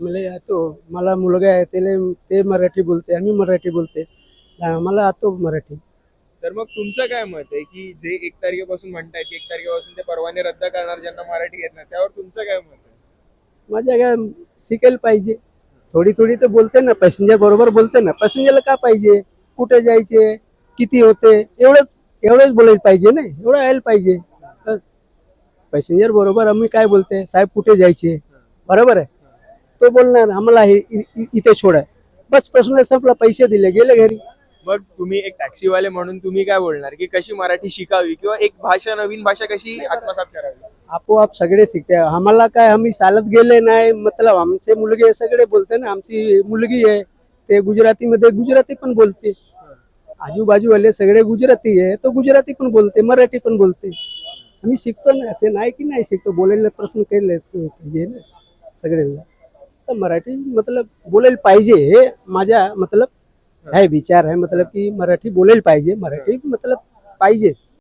मला तो मला मुलगा आहे ते मराठी बोलते, आम्ही मराठी बोलते, मला आतो मराठी. तर मग तुमचं काय मत आहे की जे 1 तारखेपासून म्हणतायत की 1 तारखेपासून ते परवाने रद्द करणार ज्यांना मराठी येत नाही, त्यावर तुमचं काय मत आहे? माझ्या काय शिकायला पाहिजे, थोडी थोडी तर बोलते ना, पॅसेंजर बरोबर बोलते ना. पॅसेंजरला का पाहिजे, कुठे जायचे, किती होते, एवढंच एवढंच बोलायला पाहिजे ना, एवढं यायला पाहिजे. पॅसेंजर बरोबर आम्ही काय बोलते, साहेब कुठे जायचे, बरोबर आहे, तो बोलणार आम्हाला इथे सोडा, बस प्रश्न संपला, पैसे दिले गेले घरी. मग तुम्ही एक टॅक्सीवाले म्हणून तुम्ही काय बोलणार की कशी मराठी शिकावी किंवा एक भाषा, नवीन भाषा कशी आत्मसात करावी? आपोआप सगळे शिकते, आम्हाला काय, आम्ही चालत गेले नाही, मतलब आमचे मुलगे सगळे बोलते ना. आमची मुलगी आहे ते गुजरातीमध्ये गुजराती पण बोलते, आजूबाजूवाले सगळे गुजराती आहे, तो गुजराती पण बोलते, मराठी पण बोलते. आम्ही शिकतो ना, असे नाही की नाही शिकतो, बोलायला प्रश्न केले पाहिजे ना सगळ्यांना. तर मराठी मतलब बोलायला पाहिजे, हे माझ्या मतलब है विचार आहे, मतलब की मराठी बोलायला पाहिजे, मराठी मतलब पाहिजे.